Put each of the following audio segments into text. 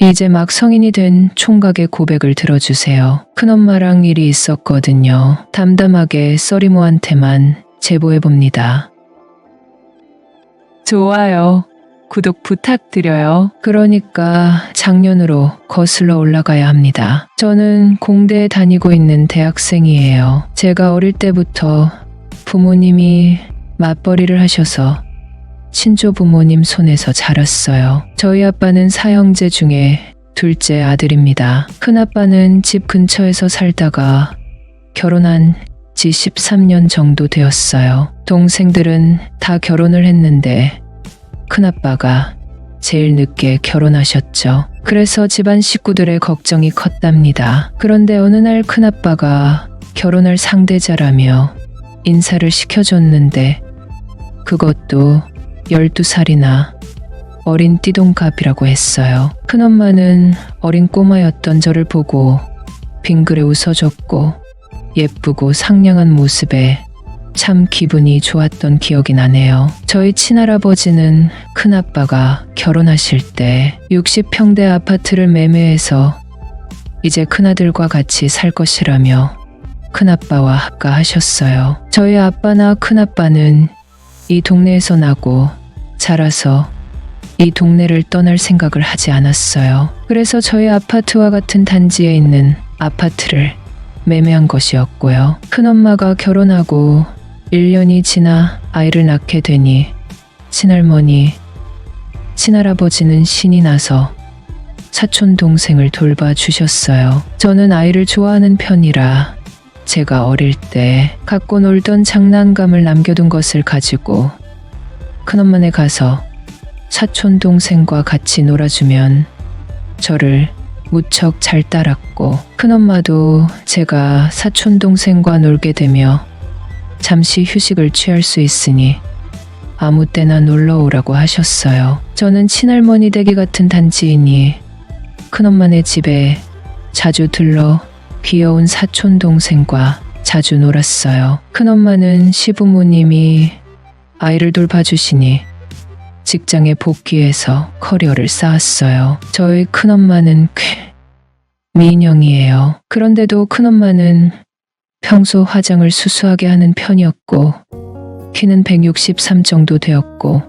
이제 막 성인이 된 총각의 고백을 들어주세요. 큰엄마랑 일이 있었거든요. 담담하게 써리모한테만 제보해봅니다. 좋아요. 구독 부탁드려요. 그러니까 작년으로 거슬러 올라가야 합니다. 저는 공대에 다니고 있는 대학생이에요. 제가 어릴 때부터 부모님이 맞벌이를 하셔서 친조 부모님 손에서 자랐어요. 저희 아빠는 사형제 중에 둘째 아들입니다. 큰아빠는 집 근처에서 살다가 결혼한 지 13년 정도 되었어요. 동생들은 다 결혼을 했는데 큰아빠가 제일 늦게 결혼하셨죠. 그래서 집안 식구들의 걱정이 컸답니다. 그런데 어느 날 큰아빠가 결혼할 상대자라며 인사를 시켜줬는데 그것도 12살이나 어린 띠동갑이라고 했어요. 큰엄마는 어린 꼬마였던 저를 보고 빙그레 웃어줬고 예쁘고 상냥한 모습에 참 기분이 좋았던 기억이 나네요. 저희 친할아버지는 큰아빠가 결혼하실 때 60평대 아파트를 매매해서 이제 큰아들과 같이 살 것이라며 큰아빠와 합가하셨어요. 저희 아빠나 큰아빠는 이 동네에서 나고 자라서 이 동네를 떠날 생각을 하지 않았어요. 그래서 저희 아파트와 같은 단지에 있는 아파트를 매매한 것이었고요. 큰엄마가 결혼하고 1년이 지나 아이를 낳게 되니 친할머니, 친할아버지는 신이 나서 사촌 동생을 돌봐주셨어요. 저는 아이를 좋아하는 편이라 제가 어릴 때 갖고 놀던 장난감을 남겨둔 것을 가지고 큰엄마네 가서 사촌 동생과 같이 놀아주면 저를 무척 잘 따랐고 큰엄마도 제가 사촌 동생과 놀게 되며 잠시 휴식을 취할 수 있으니 아무 때나 놀러 오라고 하셨어요. 저는 친할머니 댁이 같은 단지이니 큰엄마네 집에 자주 들러 귀여운 사촌 동생과 자주 놀았어요. 큰엄마는 시부모님이 아이를 돌봐주시니 직장에 복귀해서 커리어를 쌓았어요. 저희 큰엄마는 꽤 미인형이에요. 그런데도 큰엄마는 평소 화장을 수수하게 하는 편이었고 키는 163 정도 되었고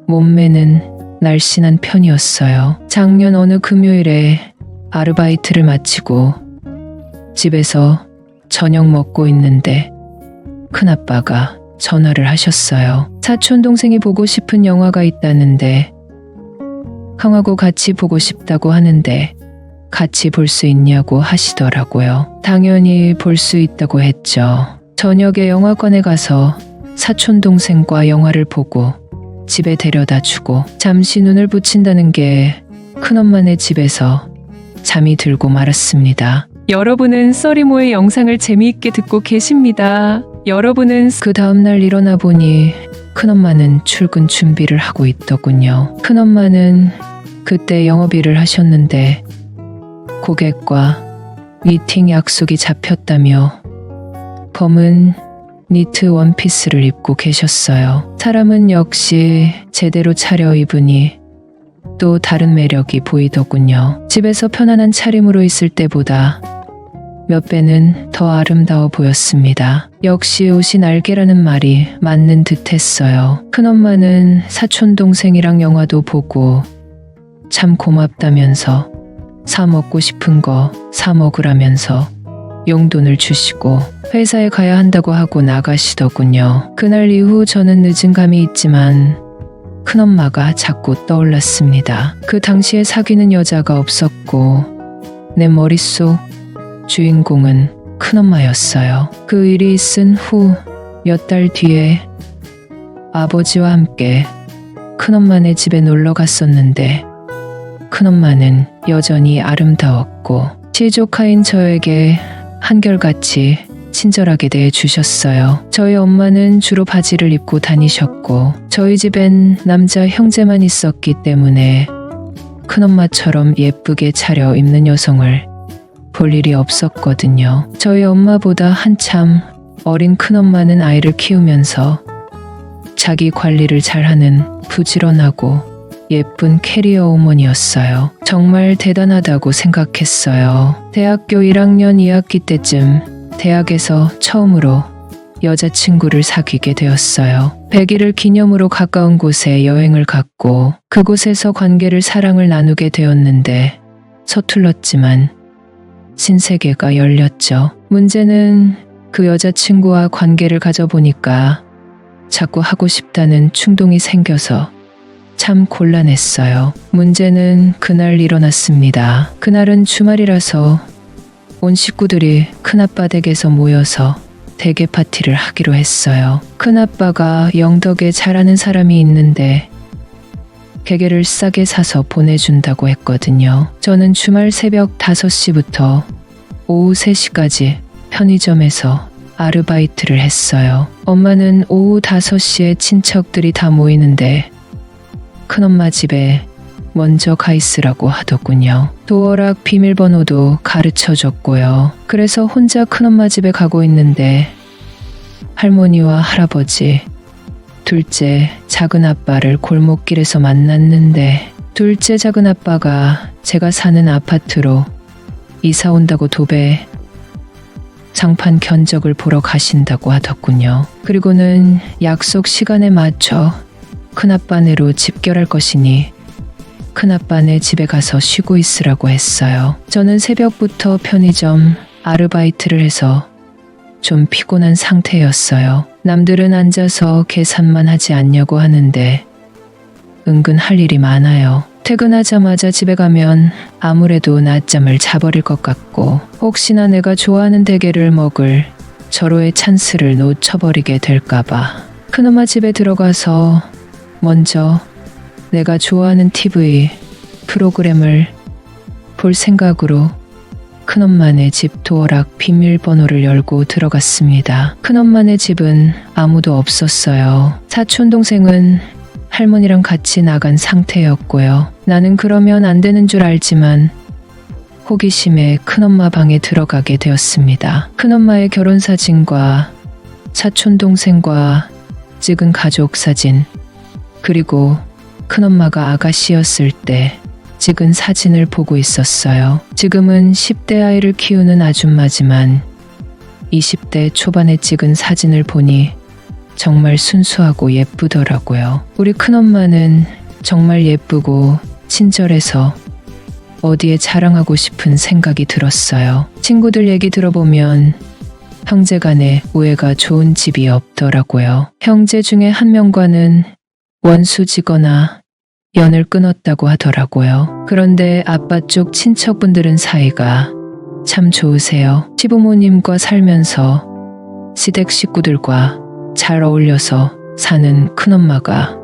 몸매는 날씬한 편이었어요. 작년 어느 금요일에 아르바이트를 마치고 집에서 저녁 먹고 있는데 큰아빠가 전화를 하셨어요. 사촌 동생이 보고 싶은 영화가 있다는데 형하고 같이 보고 싶다고 하는데 같이 볼 수 있냐고 하시더라고요. 당연히 볼 수 있다고 했죠. 저녁에 영화관에 가서 사촌 동생과 영화를 보고 집에 데려다 주고 잠시 눈을 붙인다는 게 큰엄마네 집에서 잠이 들고 말았습니다. 여러분은 써리모의 영상을 재미있게 듣고 계십니다. 여러분은 그 다음날 일어나 보니 큰엄마는 출근 준비를 하고 있더군요. 큰엄마는 그때 영업일을 하셨는데 고객과 미팅 약속이 잡혔다며 검은 니트 원피스를 입고 계셨어요. 사람은 역시 제대로 차려입으니 또 다른 매력이 보이더군요. 집에서 편안한 차림으로 있을 때보다 몇 배는 더 아름다워 보였습니다. 역시 옷이 날개라는 말이 맞는 듯 했어요. 큰엄마는 사촌 동생이랑 영화도 보고 참 고맙다면서 사 먹고 싶은 거 사 먹으라면서 용돈을 주시고 회사에 가야 한다고 하고 나가시더군요. 그날 이후 저는 늦은 감이 있지만 큰엄마가 자꾸 떠올랐습니다. 그 당시에 사귀는 여자가 없었고 내 머릿속 주인공은 큰엄마였어요. 그 일이 있은 후 몇 달 뒤에 아버지와 함께 큰엄마네 집에 놀러 갔었는데 큰엄마는 여전히 아름다웠고 시조카인 저에게 한결같이 친절하게 대해주셨어요. 저희 엄마는 주로 바지를 입고 다니셨고 저희 집엔 남자 형제만 있었기 때문에 큰엄마처럼 예쁘게 차려 입는 여성을 볼 일이 없었거든요. 저희 엄마보다 한참 어린 큰엄마는 아이를 키우면서 자기 관리를 잘하는 부지런하고 예쁜 캐리어 어머니였어요. 정말 대단하다고 생각했어요. 대학교 1학년 2학기 때쯤 대학에서 처음으로 여자친구를 사귀게 되었어요. 100일을 기념으로 가까운 곳에 여행을 갔고 그곳에서 관계를 사랑을 나누게 되었는데 서툴렀지만 신세계가 열렸죠. 문제는 그 여자친구와 관계를 가져보니까 자꾸 하고 싶다는 충동이 생겨서 참 곤란했어요. 문제는 그날 일어났습니다. 그날은 주말이라서 온 식구들이 큰아빠 댁에서 모여서 대게 파티를 하기로 했어요. 큰아빠가 영덕에 잘 아는 사람이 있는데 게게를 싸게 사서 보내준다고 했거든요. 저는 주말 새벽 5시부터 오후 3시까지 편의점에서 아르바이트를 했어요. 엄마는 오후 5시에 친척들이 다 모이는데 큰엄마 집에 먼저 가 있으라고 하더군요. 도어락 비밀번호도 가르쳐 줬고요. 그래서 혼자 큰엄마 집에 가고 있는데 할머니와 할아버지, 둘째 작은아빠를 골목길에서 만났는데 둘째 작은아빠가 제가 사는 아파트로 이사 온다고 도배 장판 견적을 보러 가신다고 하더군요. 그리고는 약속 시간에 맞춰 큰아빠네로 집결할 것이니 큰아빠네 집에 가서 쉬고 있으라고 했어요. 저는 새벽부터 편의점 아르바이트를 해서 좀 피곤한 상태였어요. 남들은 앉아서 계산만 하지 않냐고 하는데 은근 할 일이 많아요. 퇴근하자마자 집에 가면 아무래도 낮잠을 자버릴 것 같고 혹시나 내가 좋아하는 대게를 먹을 절호의 찬스를 놓쳐버리게 될까봐 큰엄마 집에 들어가서 먼저 내가 좋아하는 TV 프로그램을 볼 생각으로 큰엄마네 집 도어락 비밀번호를 열고 들어갔습니다. 큰엄마네 집은 아무도 없었어요. 사촌 동생은 할머니랑 같이 나간 상태였고요. 나는 그러면 안 되는 줄 알지만 호기심에 큰엄마 방에 들어가게 되었습니다. 큰엄마의 결혼사진과 사촌 동생과 찍은 가족 사진, 그리고 큰엄마가 아가씨였을 때 찍은 사진을 보고 있었어요. 지금은 10대 아이를 키우는 아줌마지만 20대 초반에 찍은 사진을 보니 정말 순수하고 예쁘더라고요. 우리 큰엄마는 정말 예쁘고 친절해서 어디에 자랑하고 싶은 생각이 들었어요. 친구들 얘기 들어보면 형제간에 우애가 좋은 집이 없더라고요. 형제 중에 한 명과는 원수지거나 연을 끊었다고 하더라고요. 그런데 아빠 쪽 친척분들은 사이가 참 좋으세요. 시부모님과 살면서 시댁 식구들과 잘 어울려서 사는 큰엄마가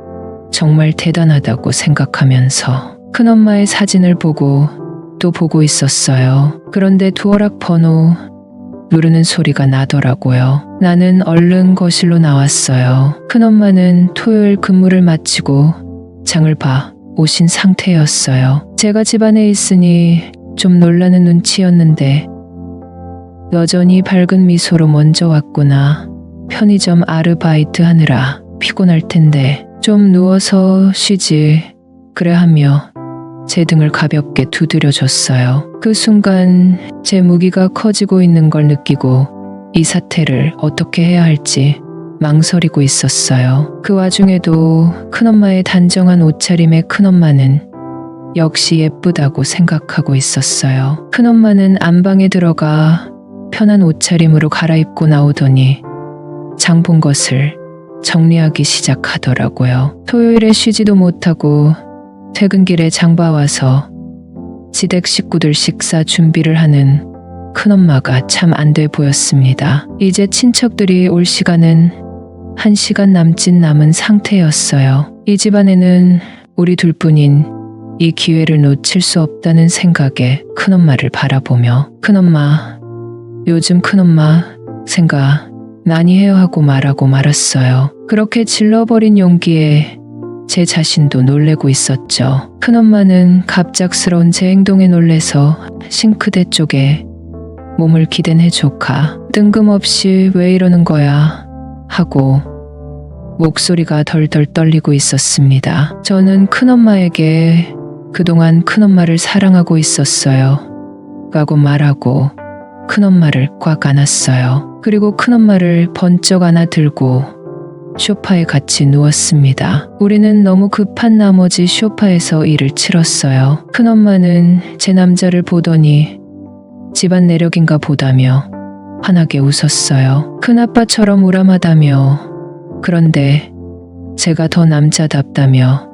정말 대단하다고 생각하면서 큰엄마의 사진을 보고 또 보고 있었어요. 그런데 도어락 번호 누르는 소리가 나더라고요. 나는 얼른 거실로 나왔어요. 큰엄마는 토요일 근무를 마치고 장을 봐 오신 상태였어요. 제가 집안에 있으니 좀 놀라는 눈치였는데 여전히 밝은 미소로 먼저 왔구나. 편의점 아르바이트 하느라 피곤할 텐데 좀 누워서 쉬지 그래 하며 제 등을 가볍게 두드려줬어요. 그 순간 제 무기가 커지고 있는 걸 느끼고 이 사태를 어떻게 해야 할지 망설이고 있었어요. 그 와중에도 큰엄마의 단정한 옷차림에 큰엄마는 역시 예쁘다고 생각하고 있었어요. 큰엄마는 안방에 들어가 편한 옷차림으로 갈아입고 나오더니 장 본 것을 정리하기 시작하더라고요. 토요일에 쉬지도 못하고 퇴근길에 장봐와서 시댁 식구들 식사 준비를 하는 큰엄마가 참 안 돼 보였습니다. 이제 친척들이 올 시간은 1시간 남짓 남은 상태였어요. 이 집안에는 우리 둘뿐인 이 기회를 놓칠 수 없다는 생각에 큰엄마를 바라보며 큰엄마, 요즘 큰엄마 생각 많이 해요 하고 말하고 말았어요. 그렇게 질러버린 용기에 제 자신도 놀래고 있었죠. 큰엄마는 갑작스러운 제 행동에 놀래서 싱크대 쪽에 몸을 기댄해 조카 뜬금없이 왜 이러는 거야 하고 목소리가 덜덜 떨리고 있었습니다. 저는 큰엄마에게 그동안 큰엄마를 사랑하고 있었어요. 라고 말하고 큰엄마를 꽉 안았어요. 그리고 큰엄마를 번쩍 안아들고 소파에 같이 누웠습니다. 우리는 너무 급한 나머지 소파에서 일을 치렀어요. 큰엄마는 제 남자를 보더니 집안 내력인가 보다며 환하게 웃었어요. 큰아빠처럼 우람하다며, 그런데 제가 더 남자답다며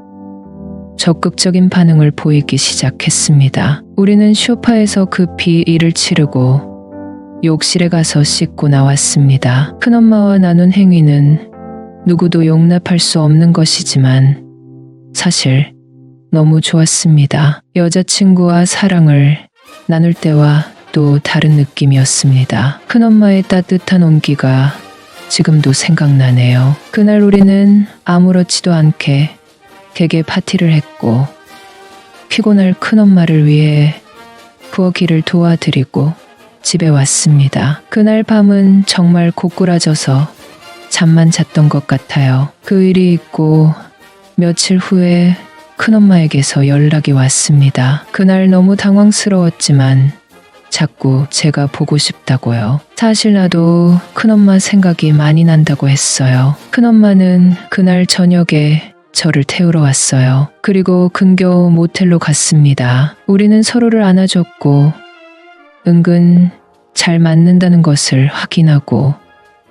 적극적인 반응을 보이기 시작했습니다. 우리는 소파에서 급히 일을 치르고 욕실에 가서 씻고 나왔습니다. 큰엄마와 나눈 행위는 누구도 용납할 수 없는 것이지만 사실 너무 좋았습니다. 여자친구와 사랑을 나눌 때와 또 다른 느낌이었습니다. 큰엄마의 따뜻한 온기가 지금도 생각나네요. 그날 우리는 아무렇지도 않게 객의 파티를 했고 피곤할 큰엄마를 위해 부엌일을 도와드리고 집에 왔습니다. 그날 밤은 정말 고꾸라져서 잠만 잤던 것 같아요. 그 일이 있고 며칠 후에 큰엄마에게서 연락이 왔습니다. 그날 너무 당황스러웠지만 자꾸 제가 보고 싶다고요. 사실 나도 큰엄마 생각이 많이 난다고 했어요. 큰엄마는 그날 저녁에 저를 태우러 왔어요. 그리고 근교 모텔로 갔습니다. 우리는 서로를 안아줬고 은근 잘 맞는다는 것을 확인하고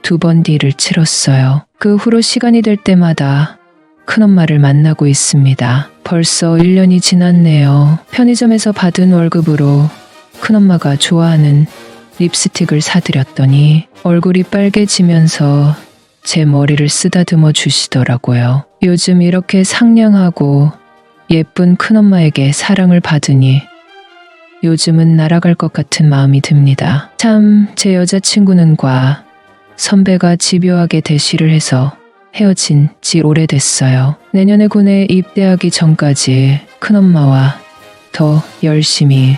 2번 딜을 치렀어요. 그 후로 시간이 될 때마다 큰엄마를 만나고 있습니다. 벌써 1년이 지났네요. 편의점에서 받은 월급으로 큰엄마가 좋아하는 립스틱을 사드렸더니 얼굴이 빨개지면서 제 머리를 쓰다듬어 주시더라고요. 요즘 이렇게 상냥하고 예쁜 큰엄마에게 사랑을 받으니 요즘은 날아갈 것 같은 마음이 듭니다. 참, 제 여자친구는 선배가 집요하게 대시를 해서 헤어진 지 오래됐어요. 내년에 군에 입대하기 전까지 큰엄마와 더 열심히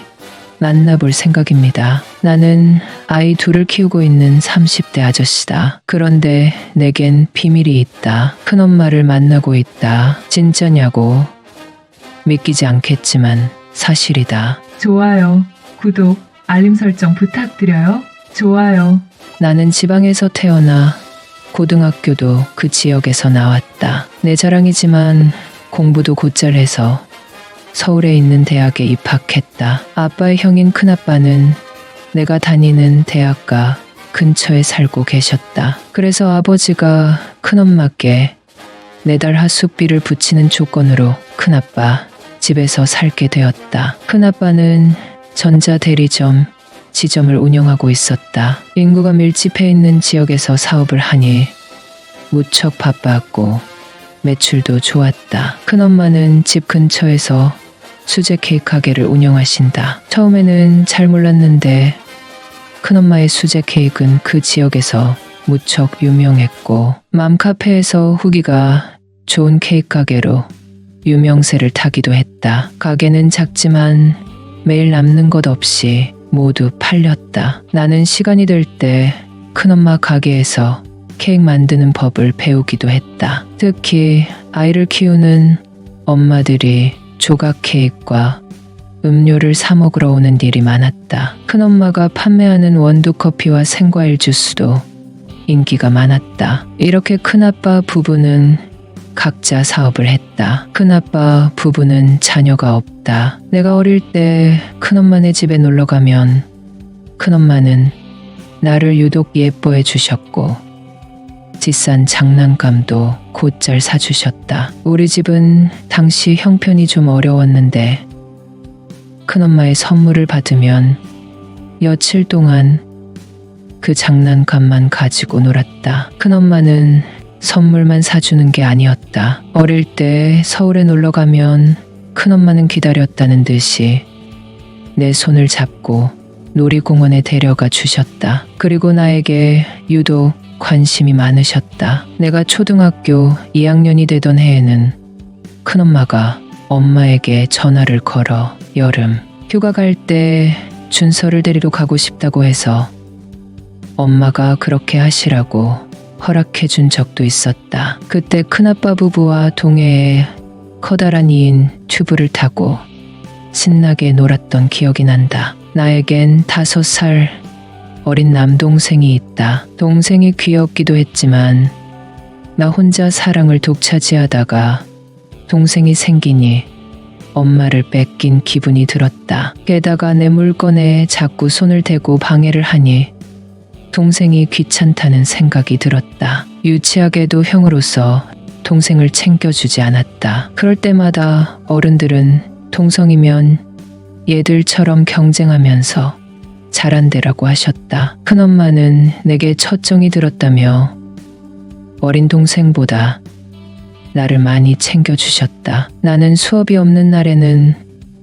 만나볼 생각입니다. 나는 아이 2을 키우고 있는 30대 아저씨다. 그런데 내겐 비밀이 있다. 큰엄마를 만나고 있다. 진짜냐고 믿기지 않겠지만 사실이다. 좋아요, 구독, 알림 설정 부탁드려요. 좋아요. 나는 지방에서 태어나 고등학교도 그 지역에서 나왔다. 내 자랑이지만 공부도 곧잘 해서 서울에 있는 대학에 입학했다. 아빠의 형인 큰아빠는 내가 다니는 대학가 근처에 살고 계셨다. 그래서 아버지가 큰엄마께 매달 하숙비를 붙이는 조건으로 큰아빠 집에서 살게 되었다. 큰아빠는 전자대리점 지점을 운영하고 있었다. 인구가 밀집해 있는 지역에서 사업을 하니 무척 바빴고 매출도 좋았다. 큰엄마는 집 근처에서 수제 케이크 가게를 운영하신다. 처음에는 잘 몰랐는데 큰엄마의 수제 케이크는 그 지역에서 무척 유명했고 맘카페에서 후기가 좋은 케이크 가게로 유명세를 타기도 했다. 가게는 작지만 매일 남는 것 없이 모두 팔렸다. 나는 시간이 될 때 큰엄마 가게에서 케이크 만드는 법을 배우기도 했다. 특히 아이를 키우는 엄마들이 조각 케이크와 음료를 사 먹으러 오는 일이 많았다. 큰엄마가 판매하는 원두커피와 생과일 주스도 인기가 많았다. 이렇게 큰아빠 부부는 각자 사업을 했다. 큰아빠 부부는 자녀가 없다. 내가 어릴 때 큰엄마네 집에 놀러 가면 큰엄마는 나를 유독 예뻐해 주셨고 비싼 장난감도 곧잘 사주셨다. 우리 집은 당시 형편이 좀 어려웠는데 큰엄마의 선물을 받으면 며칠 동안 그 장난감만 가지고 놀았다. 큰엄마는 선물만 사주는 게 아니었다. 어릴 때 서울에 놀러 가면 큰엄마는 기다렸다는 듯이 내 손을 잡고 놀이공원에 데려가 주셨다. 그리고 나에게 유독 관심이 많으셨다. 내가 초등학교 2학년이 되던 해에는 큰엄마가 엄마에게 전화를 걸어 여름 휴가 갈 때 준서를 데리러 가고 싶다고 해서 엄마가 그렇게 하시라고 허락해 준 적도 있었다. 그때 큰아빠 부부와 동해에 커다란 2인 튜브를 타고 신나게 놀았던 기억이 난다. 나에겐 5살 어린 남동생이 있다. 동생이 귀엽기도 했지만 나 혼자 사랑을 독차지하다가 동생이 생기니 엄마를 뺏긴 기분이 들었다. 게다가 내 물건에 자꾸 손을 대고 방해를 하니 동생이 귀찮다는 생각이 들었다. 유치하게도 형으로서 동생을 챙겨주지 않았다. 그럴 때마다 어른들은 동성이면 얘들처럼 경쟁하면서 잘한대라고 하셨다. 큰엄마는 내게 첫정이 들었다며 어린 동생보다 나를 많이 챙겨주셨다. 나는 수업이 없는 날에는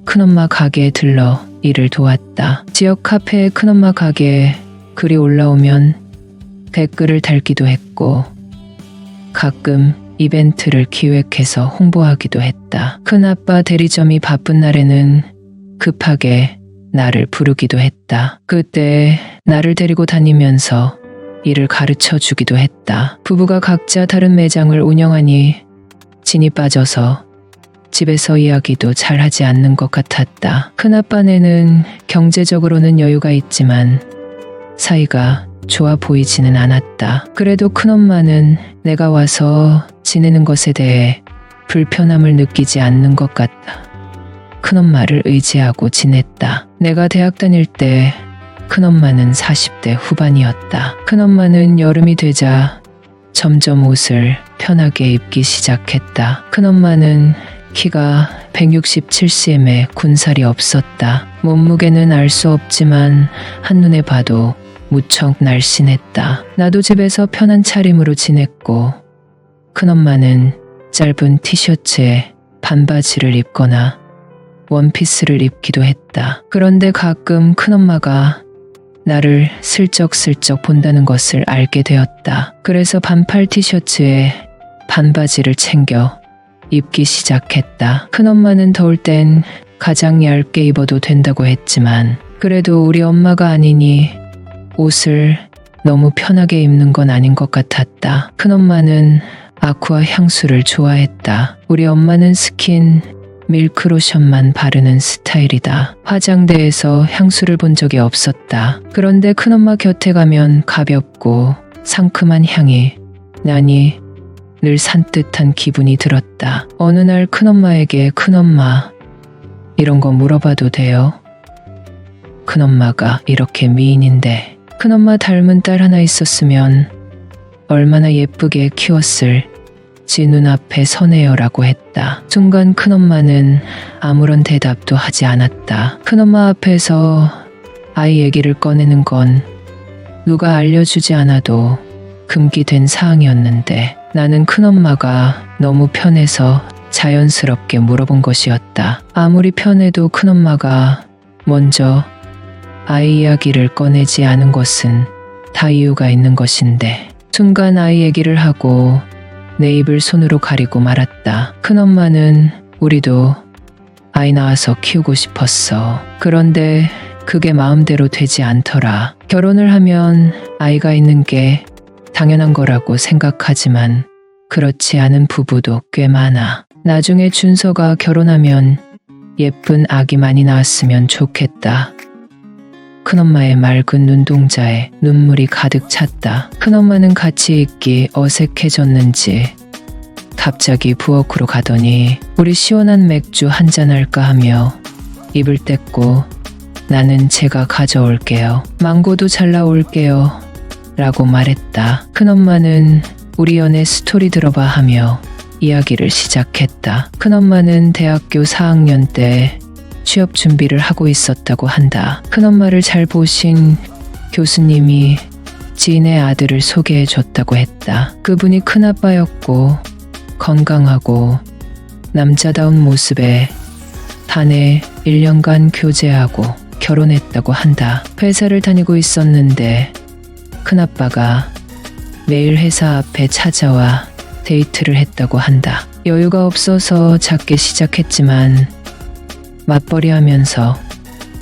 큰엄마 가게에 들러 일을 도왔다. 지역 카페에 큰엄마 가게에 글이 올라오면 댓글을 달기도 했고 가끔 이벤트를 기획해서 홍보하기도 했다. 큰아빠 대리점이 바쁜 날에는 급하게 나를 부르기도 했다. 그때 나를 데리고 다니면서 일을 가르쳐 주기도 했다. 부부가 각자 다른 매장을 운영하니 진이 빠져서 집에서 이야기도 잘 하지 않는 것 같았다. 큰아빠네는 경제적으로는 여유가 있지만 사이가 좋아 보이지는 않았다. 그래도 큰엄마는 내가 와서 지내는 것에 대해 불편함을 느끼지 않는 것 같다. 큰엄마를 의지하고 지냈다. 내가 대학 다닐 때 큰엄마는 40대 후반이었다. 큰엄마는 여름이 되자 점점 옷을 편하게 입기 시작했다. 큰엄마는 키가 167cm에 군살이 없었다. 몸무게는 알 수 없지만 한눈에 봐도 무척 날씬했다. 나도 집에서 편한 차림으로 지냈고 큰엄마는 짧은 티셔츠에 반바지를 입거나 원피스를 입기도 했다. 그런데 가끔 큰엄마가 나를 슬쩍슬쩍 본다는 것을 알게 되었다. 그래서 반팔 티셔츠에 반바지를 챙겨 입기 시작했다. 큰엄마는 더울 땐 가장 얇게 입어도 된다고 했지만 그래도 우리 엄마가 아니니 옷을 너무 편하게 입는 건 아닌 것 같았다. 큰엄마는 아쿠아 향수를 좋아했다. 우리 엄마는 스킨 밀크로션만 바르는 스타일이다. 화장대에서 향수를 본 적이 없었다. 그런데 큰엄마 곁에 가면 가볍고 상큼한 향이 나니 늘 산뜻한 기분이 들었다. 어느 날 큰엄마에게 큰엄마, 이런 거 물어봐도 돼요? 큰엄마가 이렇게 미인인데 큰엄마 닮은 딸 하나 있었으면 얼마나 예쁘게 키웠을 지 눈앞에 서네요라고 했다. 순간 큰엄마는 아무런 대답도 하지 않았다. 큰엄마 앞에서 아이 얘기를 꺼내는 건 누가 알려주지 않아도 금기된 사항이었는데 나는 큰엄마가 너무 편해서 자연스럽게 물어본 것이었다. 아무리 편해도 큰엄마가 먼저 아이 이야기를 꺼내지 않은 것은 다 이유가 있는 것인데 순간 아이 얘기를 하고 내 입을 손으로 가리고 말았다. 큰엄마는 우리도 아이 낳아서 키우고 싶었어. 그런데 그게 마음대로 되지 않더라. 결혼을 하면 아이가 있는 게 당연한 거라고 생각하지만 그렇지 않은 부부도 꽤 많아. 나중에 준서가 결혼하면 예쁜 아기 많이 낳았으면 좋겠다. 큰엄마의 맑은 눈동자에 눈물이 가득 찼다. 큰엄마는 같이 있기 어색해졌는지 갑자기 부엌으로 가더니 우리 시원한 맥주 한잔 할까 하며 입을 뗐고 나는 제가 가져올게요. 망고도 잘 나올게요. 라고 말했다. 큰엄마는 우리 연애 스토리 들어봐 하며 이야기를 시작했다. 큰엄마는 대학교 4학년 때 취업 준비를 하고 있었다고 한다. 큰엄마를 잘 보신 교수님이 지인의 아들을 소개해 줬다고 했다. 그분이 큰아빠였고 건강하고 남자다운 모습에 단에 1년간 교제하고 결혼했다고 한다. 회사를 다니고 있었는데 큰아빠가 매일 회사 앞에 찾아와 데이트를 했다고 한다. 여유가 없어서 작게 시작했지만 맞벌이하면서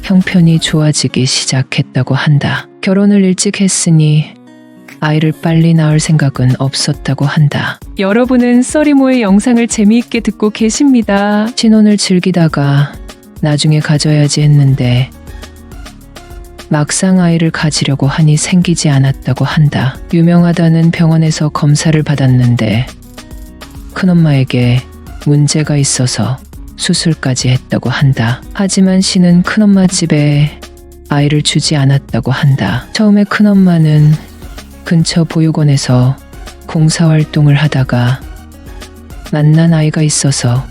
형편이 좋아지기 시작했다고 한다. 결혼을 일찍 했으니 아이를 빨리 낳을 생각은 없었다고 한다. 여러분은 써리모의 영상을 재미있게 듣고 계십니다. 신혼을 즐기다가 나중에 가져야지 했는데 막상 아이를 가지려고 하니 생기지 않았다고 한다. 유명하다는 병원에서 검사를 받았는데 큰엄마에게 문제가 있어서 수술까지 했다고 한다. 하지만 씨는 큰엄마 집에 아이를 주지 않았다고 한다. 처음에 큰엄마는 근처 보육원에서 봉사활동을 하다가 만난 아이가 있어서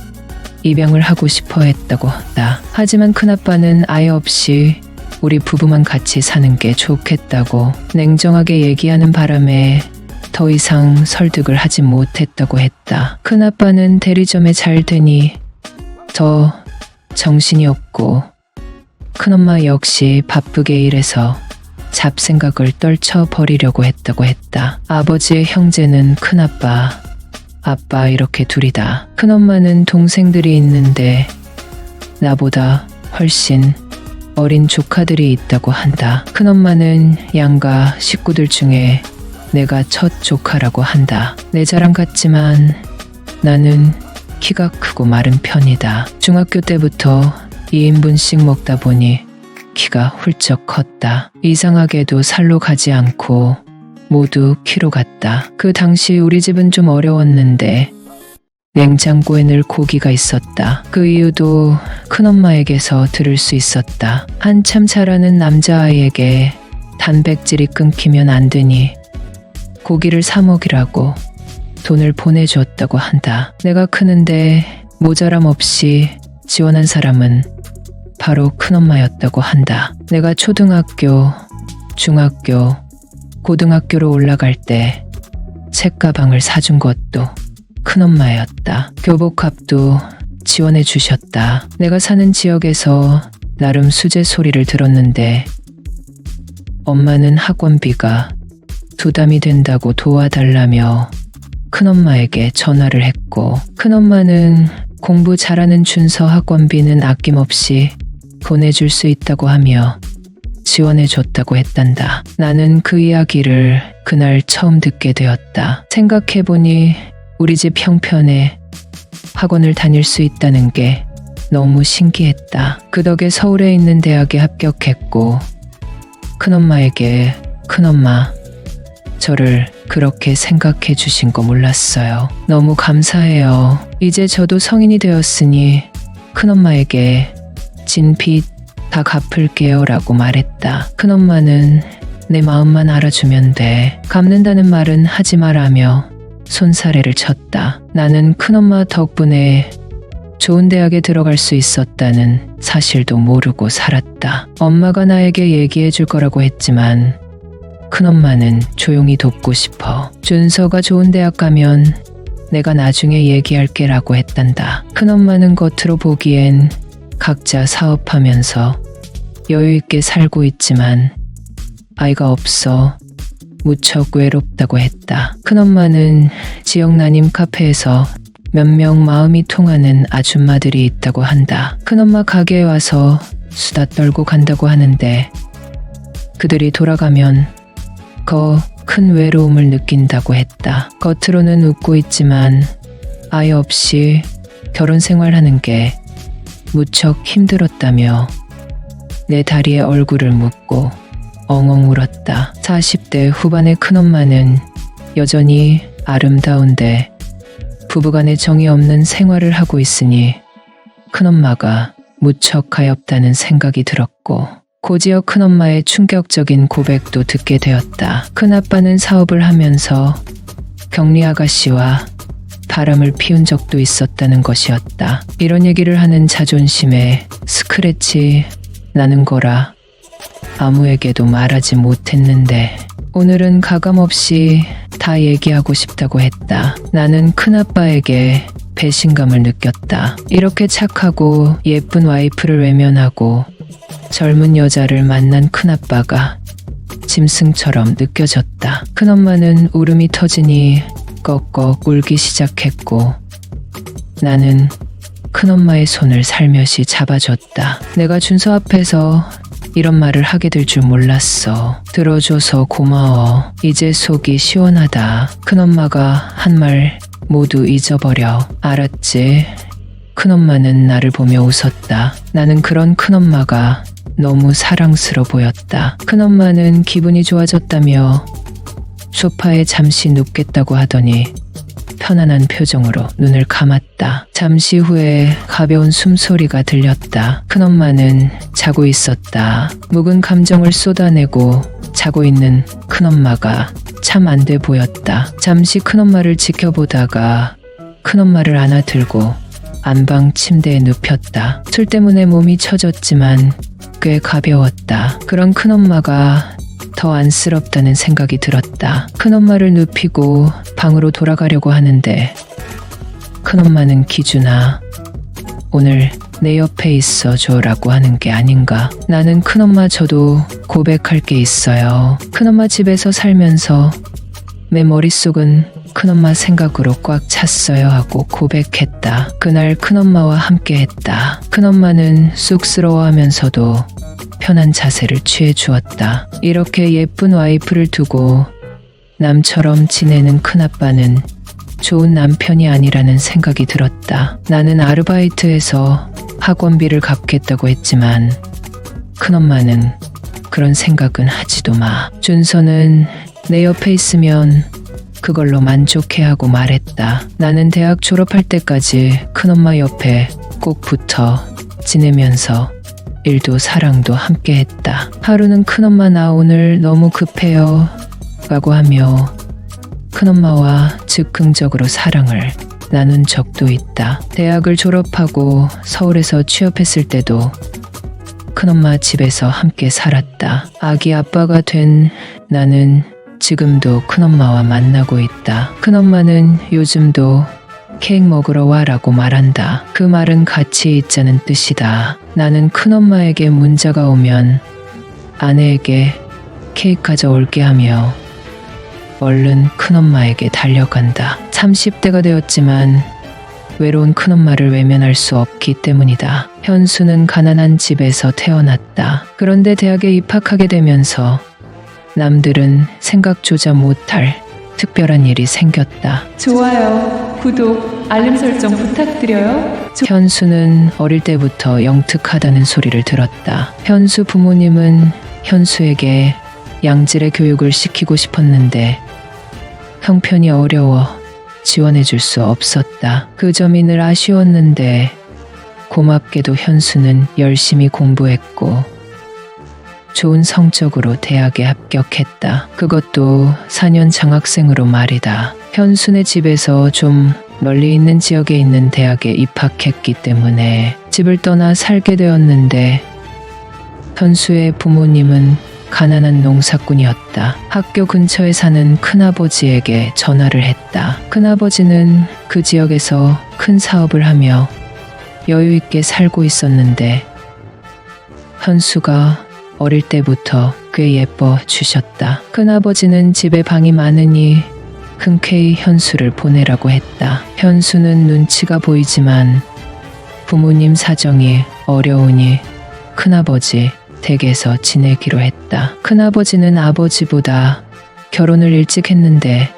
입양을 하고 싶어 했다고 한다. 하지만 큰아빠는 아이 없이 우리 부부만 같이 사는 게 좋겠다고 냉정하게 얘기하는 바람에 더 이상 설득을 하지 못했다고 했다. 큰아빠는 대리점에 잘 되니 더 정신이 없고 큰엄마 역시 바쁘게 일해서 잡생각을 떨쳐버리려고 했다고 했다. 아버지의 형제는 큰아빠, 아빠 이렇게 둘이다. 큰엄마는 동생들이 있는데 나보다 훨씬 어린 조카들이 있다고 한다. 큰엄마는 양가 식구들 중에 내가 첫 조카라고 한다. 내 자랑 같지만 나는 키가 크고 마른 편이다. 중학교 때부터 2인분씩 먹다 보니 키가 훌쩍 컸다. 이상하게도 살로 가지 않고 모두 키로 갔다. 그 당시 우리 집은 좀 어려웠는데 냉장고에 늘 고기가 있었다. 그 이유도 큰엄마에게서 들을 수 있었다. 한참 자라는 남자아이에게 단백질이 끊기면 안 되니 고기를 사 먹이라고 돈을 보내주었다고 한다. 내가 크는데 모자람 없이 지원한 사람은 바로 큰엄마였다고 한다. 내가 초등학교, 중학교, 고등학교로 올라갈 때 책가방을 사준 것도 큰엄마였다. 교복값도 지원해 주셨다. 내가 사는 지역에서 나름 수제 소리를 들었는데 엄마는 학원비가 부담이 된다고 도와달라며 큰엄마에게 전화를 했고 큰엄마는 공부 잘하는 준서 학원비는 아낌없이 보내줄 수 있다고 하며 지원해줬다고 했단다. 나는 그 이야기를 그날 처음 듣게 되었다. 생각해보니 우리 집 형편에 학원을 다닐 수 있다는 게 너무 신기했다. 그 덕에 서울에 있는 대학에 합격했고 큰엄마에게 큰엄마 저를 그렇게 생각해 주신 거 몰랐어요. 너무 감사해요. 이제 저도 성인이 되었으니 큰엄마에게 진 빚 다 갚을게요 라고 말했다. 큰엄마는 내 마음만 알아주면 돼. 갚는다는 말은 하지 말라며 손사래를 쳤다. 나는 큰엄마 덕분에 좋은 대학에 들어갈 수 있었다는 사실도 모르고 살았다. 엄마가 나에게 얘기해 줄 거라고 했지만 큰엄마는 조용히 돕고 싶어. 준서가 좋은 대학 가면 내가 나중에 얘기할게 라고 했단다. 큰엄마는 겉으로 보기엔 각자 사업하면서 여유있게 살고 있지만 아이가 없어 무척 외롭다고 했다. 큰엄마는 지역 난임 카페에서 몇 명 마음이 통하는 아줌마들이 있다고 한다. 큰엄마 가게에 와서 수다 떨고 간다고 하는데 그들이 돌아가면 더 큰 외로움을 느낀다고 했다. 겉으로는 웃고 있지만 아이 없이 결혼 생활하는 게 무척 힘들었다며 내 다리에 얼굴을 묻고 엉엉 울었다. 40대 후반의 큰엄마는 여전히 아름다운데 부부간의 정이 없는 생활을 하고 있으니 큰엄마가 무척 가엾다는 생각이 들었고 곧이어 큰엄마의 충격적인 고백도 듣게 되었다. 큰아빠는 사업을 하면서 격리 아가씨와 바람을 피운 적도 있었다는 것이었다. 이런 얘기를 하는 자존심에 스크래치 나는 거라 아무에게도 말하지 못했는데 오늘은 가감없이 다 얘기하고 싶다고 했다. 나는 큰아빠에게 배신감을 느꼈다. 이렇게 착하고 예쁜 와이프를 외면하고 젊은 여자를 만난 큰아빠가 짐승처럼 느껴졌다. 큰엄마는 울음이 터지니 꺽꺽 울기 시작했고 나는 큰엄마의 손을 살며시 잡아줬다. 내가 준서 앞에서 이런 말을 하게 될 줄 몰랐어. 들어줘서 고마워. 이제 속이 시원하다. 큰엄마가 한 말 모두 잊어버려. 알았지? 큰엄마는 나를 보며 웃었다. 나는 그런 큰엄마가 너무 사랑스러워 보였다. 큰엄마는 기분이 좋아졌다며 소파에 잠시 눕겠다고 하더니 편안한 표정으로 눈을 감았다. 잠시 후에 가벼운 숨소리가 들렸다. 큰엄마는 자고 있었다. 묵은 감정을 쏟아내고 자고 있는 큰엄마가 참 안 돼 보였다. 잠시 큰엄마를 지켜보다가 큰엄마를 안아들고 안방 침대에 눕혔다. 술 때문에 몸이 처졌지만 꽤 가벼웠다. 그런 큰엄마가 더 안쓰럽다는 생각이 들었다. 큰엄마를 눕히고 방으로 돌아가려고 하는데 큰엄마는 기준아, 오늘 내 옆에 있어 줘라고 하는 게 아닌가. 나는 큰엄마 저도 고백할 게 있어요. 큰엄마 집에서 살면서 내 머릿속은 큰엄마 생각으로 꽉 찼어요 하고 고백했다. 그날 큰엄마와 함께 했다. 큰엄마는 쑥스러워하면서도 편한 자세를 취해 주었다. 이렇게 예쁜 와이프를 두고 남처럼 지내는 큰아빠는 좋은 남편이 아니라는 생각이 들었다. 나는 아르바이트해서 학원비를 갚겠다고 했지만 큰엄마는 그런 생각은 하지도 마. 준서는 내 옆에 있으면 그걸로 만족해하고 말했다. 나는 대학 졸업할 때까지 큰엄마 옆에 꼭 붙어 지내면서 일도 사랑도 함께 했다. 하루는 큰엄마 나 오늘 너무 급해요 라고 하며 큰엄마와 즉흥적으로 사랑을 나눈 적도 있다. 대학을 졸업하고 서울에서 취업했을 때도 큰엄마 집에서 함께 살았다. 아기 아빠가 된 나는 지금도 큰엄마와 만나고 있다. 큰엄마는 요즘도 케이크 먹으러 와라고 말한다. 그 말은 같이 있자는 뜻이다. 나는 큰엄마에게 문자가 오면 아내에게 케이크 가져올게 하며 얼른 큰엄마에게 달려간다. 30대가 되었지만 외로운 큰엄마를 외면할 수 없기 때문이다. 현수는 가난한 집에서 태어났다. 그런데 대학에 입학하게 되면서 남들은 생각조차 못할 특별한 일이 생겼다. 좋아요, 구독, 알림 설정 부탁드려요. 현수는 어릴 때부터 영특하다는 소리를 들었다. 현수 부모님은 현수에게 양질의 교육을 시키고 싶었는데 형편이 어려워 지원해줄 수 없었다. 그 점이 늘 아쉬웠는데 고맙게도 현수는 열심히 공부했고 좋은 성적으로 대학에 합격했다. 그것도 4년 장학생으로 말이다. 현수네 집에서 좀 멀리 있는 지역에 있는 대학에 입학했기 때문에 집을 떠나 살게 되었는데 현수의 부모님은 가난한 농사꾼이었다. 학교 근처에 사는 큰아버지에게 전화를 했다. 큰아버지는 그 지역에서 큰 사업을 하며 여유 있게 살고 있었는데 현수가 어릴 때부터 꽤 예뻐 주셨다. 큰아버지는 집에 방이 많으니 흔쾌히 현수를 보내라고 했다. 현수는 눈치가 보이지만 부모님 사정이 어려우니 큰아버지 댁에서 지내기로 했다. 큰아버지는 아버지보다 결혼을 일찍 했는데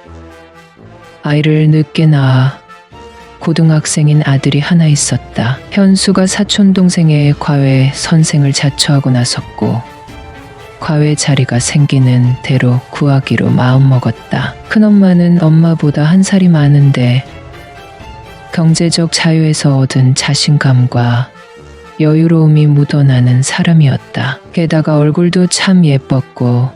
아이를 늦게 낳아 고등학생인 아들이 하나 있었다. 현수가 사촌동생의 과외 선생을 자처하고 나섰고 과외 자리가 생기는 대로 구하기로 마음먹었다. 큰엄마는 엄마보다 한 살이 많은데 경제적 자유에서 얻은 자신감과 여유로움이 묻어나는 사람이었다. 게다가 얼굴도 참 예뻤고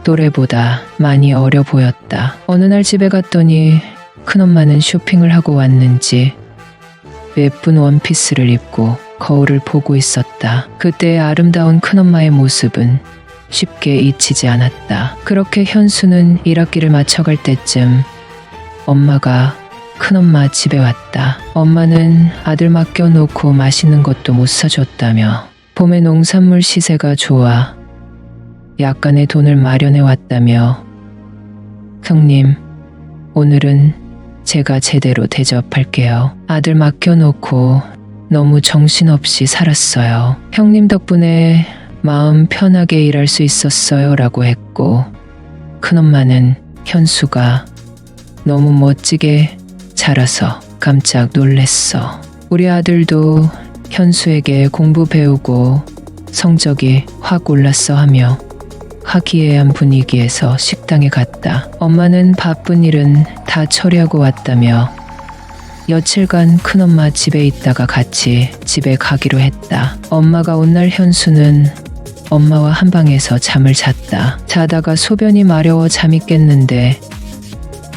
또래보다 많이 어려 보였다. 어느 날 집에 갔더니 큰엄마는 쇼핑을 하고 왔는지 예쁜 원피스를 입고 거울을 보고 있었다. 그때의 아름다운 큰엄마의 모습은 쉽게 잊히지 않았다. 그렇게 현수는 1학기를 마쳐갈 때쯤 엄마가 큰엄마 집에 왔다. 엄마는 아들 맡겨놓고 맛있는 것도 못 사줬다며 봄에 농산물 시세가 좋아 약간의 돈을 마련해 왔다며 형님, 오늘은 제가 제대로 대접할게요. 아들 맡겨놓고 너무 정신없이 살았어요. 형님 덕분에 마음 편하게 일할 수 있었어요 라고 했고 큰엄마는 현수가 너무 멋지게 자라서 깜짝 놀랬어. 우리 아들도 현수에게 공부 배우고 성적이 확 올랐어 하며 화기애애한 분위기에서 식당에 갔다. 엄마는 바쁜 일은 다 처리하고 왔다며 며칠간 큰엄마 집에 있다가 같이 집에 가기로 했다. 엄마가 온 날 현수는 엄마와 한 방에서 잠을 잤다. 자다가 소변이 마려워 잠이 깼는데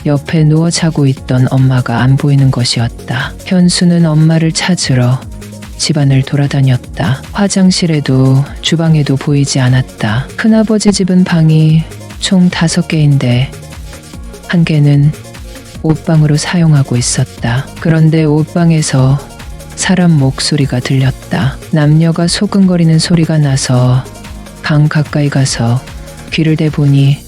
옆에 누워 자고 있던 엄마가 안 보이는 것이었다. 현수는 엄마를 찾으러 집안을 돌아다녔다. 화장실에도 주방에도 보이지 않았다. 큰아버지 집은 방이 총 5개인데 한 개는 옷방으로 사용하고 있었다. 그런데 옷방에서 사람 목소리가 들렸다. 남녀가 소근거리는 소리가 나서 방 가까이 가서 귀를 대보니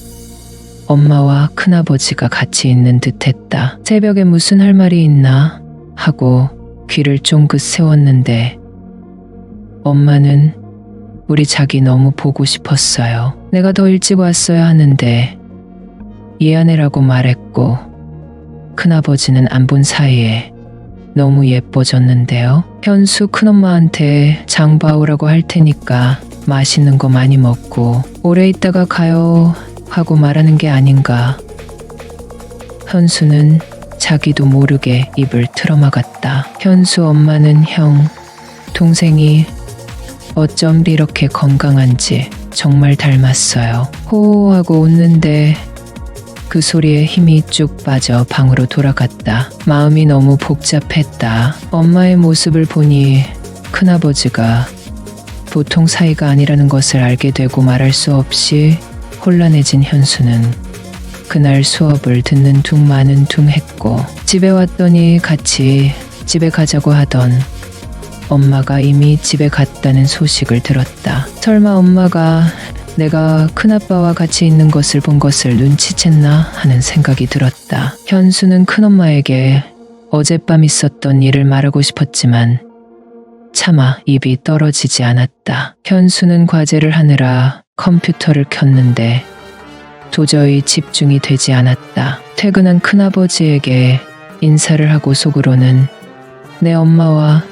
엄마와 큰아버지가 같이 있는 듯했다. 새벽에 무슨 할 말이 있나 하고 귀를 쫑긋 세웠는데 엄마는 우리 자기 너무 보고 싶었어요. 내가 더 일찍 왔어야 하는데 미안해라고 말했고 큰아버지는 안 본 사이에 너무 예뻐졌는데요. 현수 큰엄마한테 장 봐오라고 할 테니까 맛있는 거 많이 먹고 오래 있다가 가요 하고 말하는 게 아닌가. 현수는 자기도 모르게 입을 틀어막았다. 현수 엄마는 형, 동생이 어쩜 이렇게 건강한지 정말 닮았어요. 호호하고 웃는데 그 소리에 힘이 쭉 빠져 방으로 돌아갔다. 마음이 너무 복잡했다. 엄마의 모습을 보니 큰아버지가 보통 사이가 아니라는 것을 알게 되고 말할 수 없이 혼란해진 현수는 그날 수업을 듣는 둥 마는 둥 했고 집에 왔더니 같이 집에 가자고 하던 엄마가 이미 집에 갔다는 소식을 들었다. 설마 엄마가 내가 큰아빠와 같이 있는 것을 본 것을 눈치챘나 하는 생각이 들었다. 현수는 큰엄마에게 어젯밤 있었던 일을 말하고 싶었지만 차마 입이 떨어지지 않았다. 현수는 과제를 하느라 컴퓨터를 켰는데 도저히 집중이 되지 않았다. 퇴근한 큰아버지에게 인사를 하고 속으로는 내 엄마와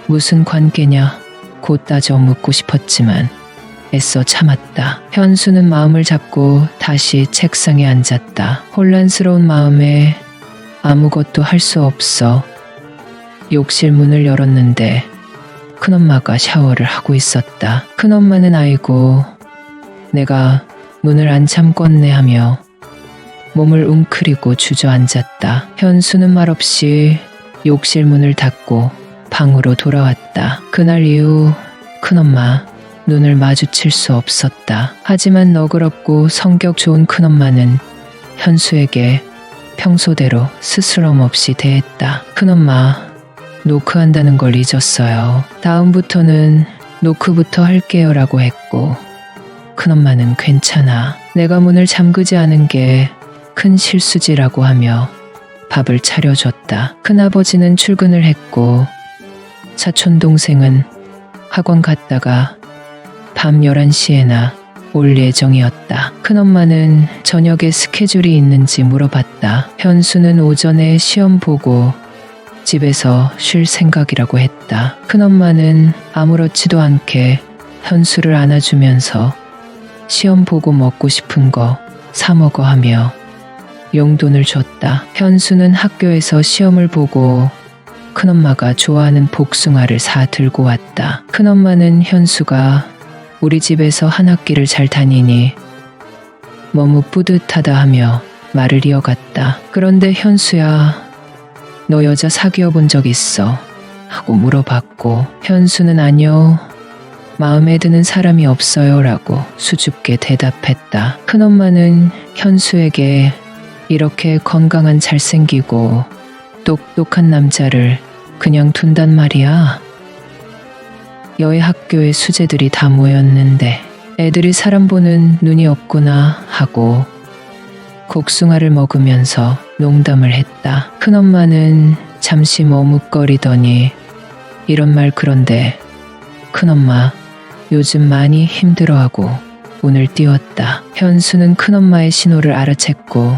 무슨 관계냐 고 따져 묻고 싶었지만 애써 참았다. 현수는 마음을 잡고 다시 책상에 앉았다. 혼란스러운 마음에 아무것도 할 수 없어 욕실 문을 열었는데 큰엄마가 샤워를 하고 있었다. 큰엄마는 아이고 내가 문을 안 참궜네 하며 몸을 웅크리고 주저앉았다. 현수는 말없이 욕실 문을 닫고 방으로 돌아왔다. 그날 이후 큰엄마 눈을 마주칠 수 없었다. 하지만 너그럽고 성격 좋은 큰엄마는 현수에게 평소대로 스스럼 없이 대했다. 큰엄마, 노크한다는 걸 잊었어요. 다음부터는 노크부터 할게요 라고 했고 큰엄마는 괜찮아. 내가 문을 잠그지 않은 게 큰 실수지라고 하며 밥을 차려줬다. 큰아버지는 출근을 했고 사촌동생은 학원 갔다가 밤 11시에나 올 예정이었다. 큰엄마는 저녁에 스케줄이 있는지 물어봤다. 현수는 오전에 시험 보고 집에서 쉴 생각이라고 했다. 큰엄마는 아무렇지도 않게 현수를 안아주면서 시험 보고 먹고 싶은 거 사 먹어 하며 용돈을 줬다. 현수는 학교에서 시험을 보고 큰엄마가 좋아하는 복숭아를 사 들고 왔다. 큰엄마는 현수가 우리 집에서 한 학기를 잘 다니니 너무 뿌듯하다 하며 말을 이어갔다. 그런데 현수야, 너 여자 사귀어 본 적 있어? 하고 물어봤고 현수는 아니요. 마음에 드는 사람이 없어요 라고 수줍게 대답했다. 큰엄마는 현수에게 이렇게 건강한 잘생기고 똑똑한 남자를 그냥 둔단 말이야. 여의 학교에 수재들이 다 모였는데 애들이 사람 보는 눈이 없구나 하고 복숭아를 먹으면서 농담을 했다. 큰엄마는 잠시 머뭇거리더니 이런 말 그런데 큰엄마 요즘 많이 힘들어하고 오늘 띄웠다. 현수는 큰엄마의 신호를 알아챘고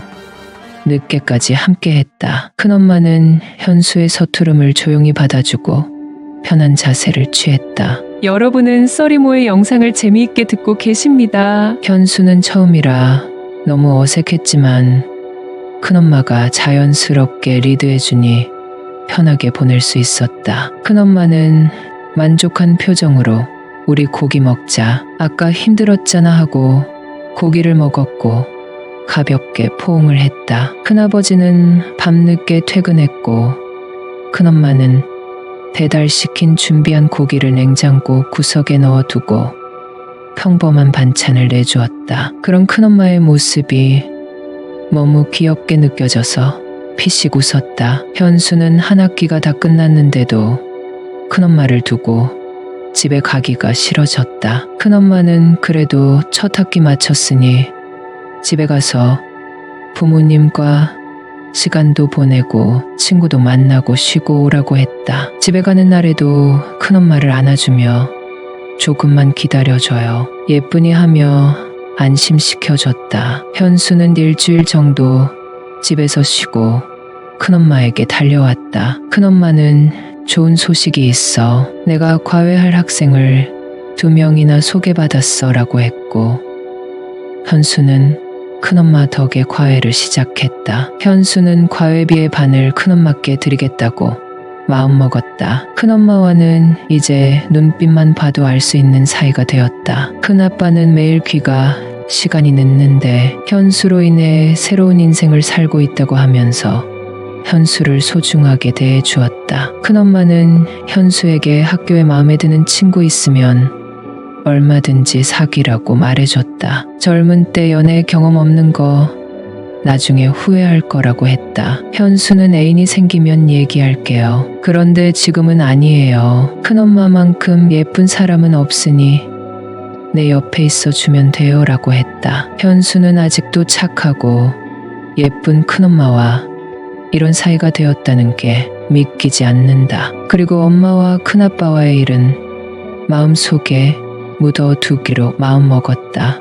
늦게까지 함께했다. 큰엄마는 현수의 서투름을 조용히 받아주고 편한 자세를 취했다. 여러분은 써리모의 영상을 재미있게 듣고 계십니다. 현수는 처음이라 너무 어색했지만 큰엄마가 자연스럽게 리드해주니 편하게 보낼 수 있었다. 큰엄마는 만족한 표정으로 우리 고기 먹자. 아까 힘들었잖아 하고 고기를 먹었고 가볍게 포옹을 했다. 큰아버지는 밤늦게 퇴근했고 큰엄마는 배달시킨 준비한 고기를 냉장고 구석에 넣어두고 평범한 반찬을 내주었다. 그런 큰엄마의 모습이 너무 귀엽게 느껴져서 피식 웃었다. 현수는 한 학기가 다 끝났는데도 큰엄마를 두고 집에 가기가 싫어졌다. 큰엄마는 그래도 첫 학기 마쳤으니 집에 가서 부모님과 시간도 보내고 친구도 만나고 쉬고 오라고 했다. 집에 가는 날에도 큰엄마를 안아주며 조금만 기다려줘요. 예쁘니 하며 안심시켜줬다. 현수는 일주일 정도 집에서 쉬고 큰엄마에게 달려왔다. 큰엄마는 좋은 소식이 있어. 내가 과외할 학생을 2명이나 소개받았어 라고 했고 현수는 큰엄마 덕에 과외를 시작했다. 현수는 과외비의 반을 큰엄마께 드리겠다고 마음먹었다. 큰엄마와는 이제 눈빛만 봐도 알 수 있는 사이가 되었다. 큰아빠는 매일 귀가 시간이 늦는데 현수로 인해 새로운 인생을 살고 있다고 하면서 현수를 소중하게 대해 주었다. 큰엄마는 현수에게 학교에 마음에 드는 친구 있으면 얼마든지 사귀라고 말해줬다. 젊은 때 연애 경험 없는 거 나중에 후회할 거라고 했다. 현수는 애인이 생기면 얘기할게요. 그런데 지금은 아니에요. 큰엄마만큼 예쁜 사람은 없으니 내 옆에 있어주면 돼요 라고 했다. 현수는 아직도 착하고 예쁜 큰엄마와 이런 사이가 되었다는 게 믿기지 않는다. 그리고 엄마와 큰아빠와의 일은 마음속에 묻어두기로 마음먹었다.